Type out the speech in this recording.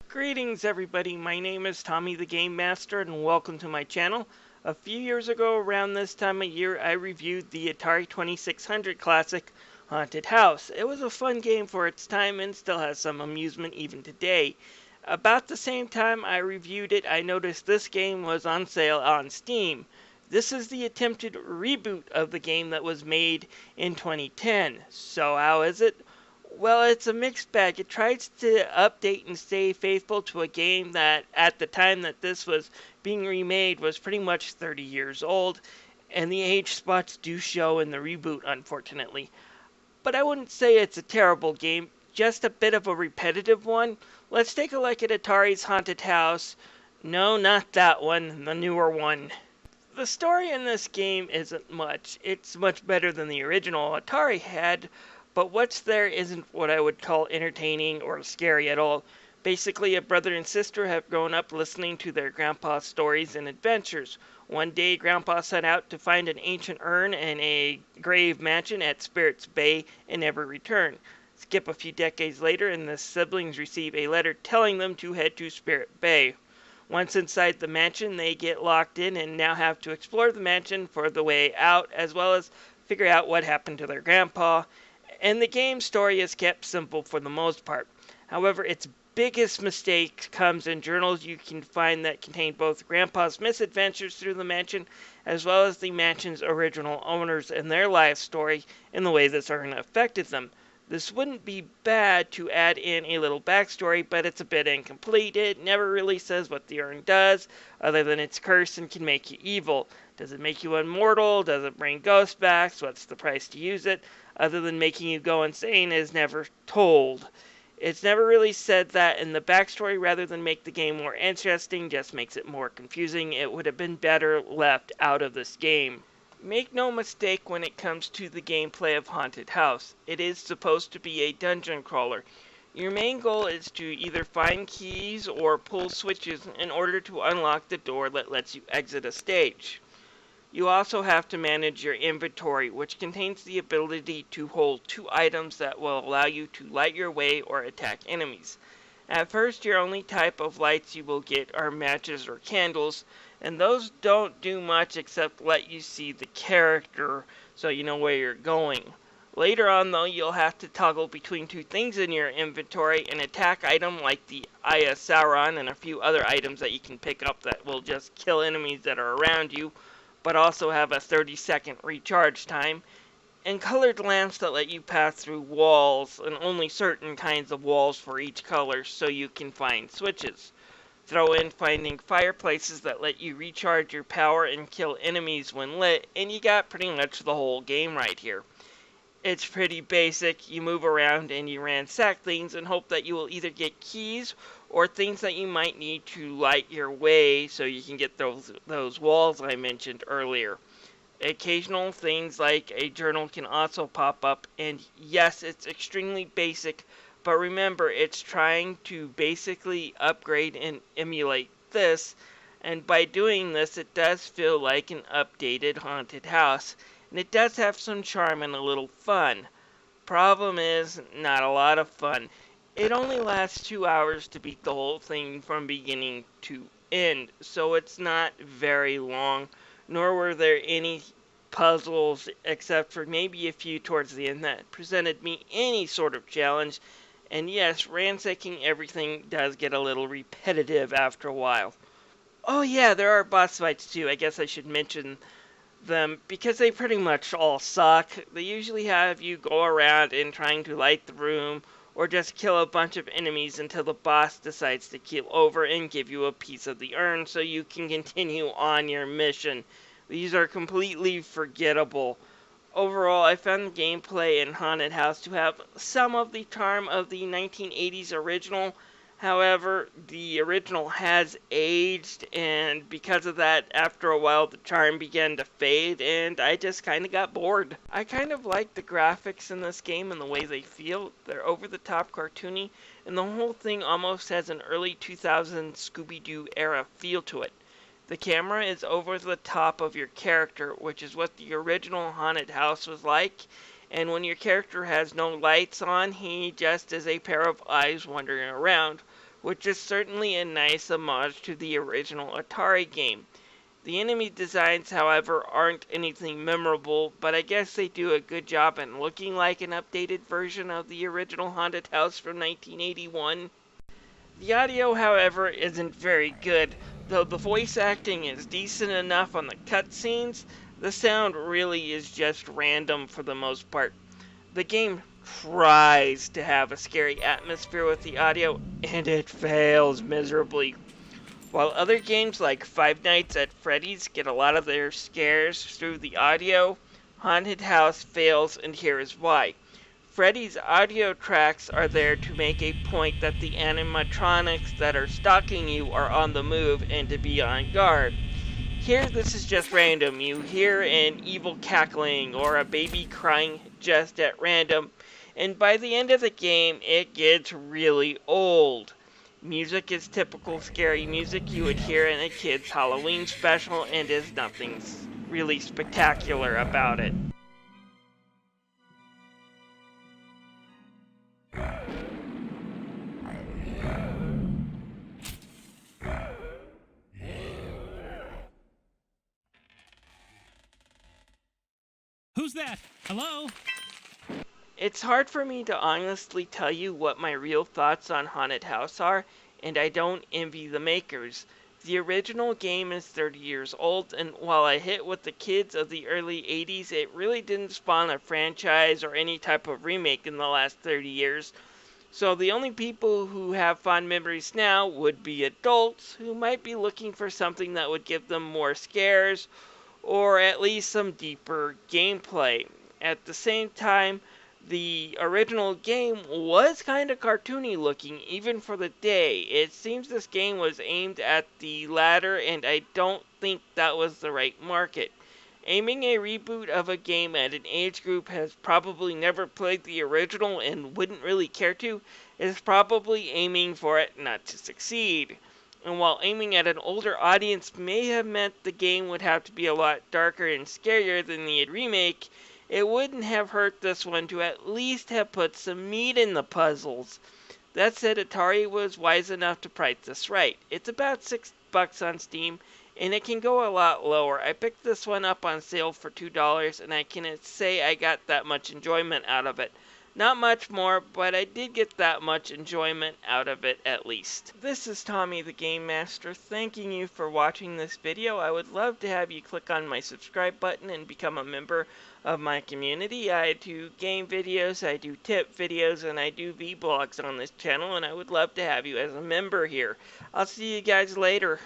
Greetings everybody, my name is Tommy the Game Master and welcome to my channel. A few years ago around this time of year I reviewed the Atari 2600 classic Haunted House. It was a fun game for its time and still has some amusement even today. About the same time I reviewed it, I noticed this game was on sale on Steam. This is the attempted reboot of the game that was made in 2010. So how is it? Well, it's a mixed bag. It tries to update and stay faithful to a game that, at the time that this was being remade, was pretty much 30 years old, and the age spots do show in the reboot, unfortunately. But I wouldn't say it's a terrible game, just a bit of a repetitive one. Let's take a look at Atari's Haunted House. No, not that one, the newer one. The story in this game isn't much. It's much better than the original Atari had, but what's there isn't what I would call entertaining or scary at all. Basically, a brother and sister have grown up listening to their grandpa's stories and adventures. One day, Grandpa set out to find an ancient urn in a grave mansion at Spirit's Bay and never return. Skip a few decades later, and the siblings receive a letter telling them to head to Spirit Bay. Once inside the mansion, they get locked in and now have to explore the mansion for the way out, as well as figure out what happened to their grandpa. And the game story is kept simple for the most part. However, its biggest mistake comes in journals you can find that contain both Grandpa's misadventures through the mansion, as well as the mansion's original owners and their life story and the way this urn affected them. This wouldn't be bad to add in a little backstory, but it's a bit incomplete. It never really says what the urn does, other than it's cursed and can make you evil. Does it make you immortal? Does it bring ghosts back? What's the price to use it? Other than making you go insane is never told. It's never really said that, and the backstory, rather than make the game more interesting, just makes it more confusing. It would have been better left out of this game. Make no mistake when it comes to the gameplay of Haunted House. It is supposed to be a dungeon crawler. Your main goal is to either find keys or pull switches in order to unlock the door that lets you exit a stage. You also have to manage your inventory, which contains the ability to hold two items that will allow you to light your way or attack enemies. At first, your only type of lights you will get are matches or candles, and those don't do much except let you see the character so you know where you're going. Later on, though, you'll have to toggle between two things in your inventory: an attack item like the Eye of Sauron and a few other items that you can pick up that will just kill enemies that are around you, but also have a 30-second recharge time, and colored lamps that let you pass through walls, and only certain kinds of walls for each color so you can find switches. Throw in finding fireplaces that let you recharge your power and kill enemies when lit, and you got pretty much the whole game right here. It's pretty basic. You move around and you ransack things and hope that you will either get keys or things that you might need to light your way so you can get those walls I mentioned earlier. Occasional things like a journal can also pop up, and yes, it's extremely basic, but remember, it's trying to basically upgrade and emulate this, and by doing this it does feel like an updated Haunted House, and it does have some charm and a little fun. Problem is, not a lot of fun. It only lasts 2 hours to beat the whole thing from beginning to end, so it's not very long, nor were there any puzzles except for maybe a few towards the end that presented me any sort of challenge. And yes, ransacking everything does get a little repetitive after a while. Oh yeah, there are boss fights too. I guess I should mention them because they pretty much all suck. They usually have you go around and trying to light the room or just kill a bunch of enemies until the boss decides to keel over and give you a piece of the urn so you can continue on your mission. These are completely forgettable. Overall, I found the gameplay in Haunted House to have some of the charm of the 1980s original. However, the original has aged, and because of that, after a while the charm began to fade, and I just kind of got bored. I kind of like the graphics in this game and the way they feel. They're over-the-top cartoony, and the whole thing almost has an early 2000s Scooby-Doo era feel to it. The camera is over the top of your character, which is what the original Haunted House was like, and when your character has no lights on, he just is a pair of eyes wandering around, which is certainly a nice homage to the original Atari game. The enemy designs, however, aren't anything memorable, but I guess they do a good job in looking like an updated version of the original haunted house from 1981. The audio, however, isn't very good. Though the voice acting is decent enough on the cutscenes, the sound really is just random for the most part. The game tries to have a scary atmosphere with the audio, and it fails miserably. While other games like Five Nights at Freddy's get a lot of their scares through the audio, Haunted House fails, and here is why. Freddy's audio tracks are there to make a point that the animatronics that are stalking you are on the move and to be on guard. Here, this is just random. You hear an evil cackling or a baby crying just at random, and by the end of the game, it gets really old. Music is typical scary music you would hear in a kid's Halloween special, and is nothing really spectacular about it. Who's that? Hello? It's hard for me to honestly tell you what my real thoughts on Haunted House are, and I don't envy the makers. The original game is 30 years old, and while I hit with the kids of the early 80s, it really didn't spawn a franchise or any type of remake in the last 30 years. So the only people who have fond memories now would be adults who might be looking for something that would give them more scares, or at least some deeper gameplay. At the same time, the original game was kind of cartoony looking, even for the day. It seems this game was aimed at the latter, and I don't think that was the right market. Aiming a reboot of a game at an age group has probably never played the original and wouldn't really care to, is probably aiming for it not to succeed. And while aiming at an older audience may have meant the game would have to be a lot darker and scarier than the remake, it wouldn't have hurt this one to at least have put some meat in the puzzles. That said, Atari was wise enough to price this right. It's about $6 on Steam, and it can go a lot lower. I picked this one up on sale for $2, and I can say I got that much enjoyment out of it. Not much more, but I did get that much enjoyment out of it at least. This is Tommy the Game Master, thanking you for watching this video. I would love to have you click on my subscribe button and become a member of my community. I do game videos, I do tip videos, and I do vlogs on this channel, and I would love to have you as a member here. I'll see you guys later.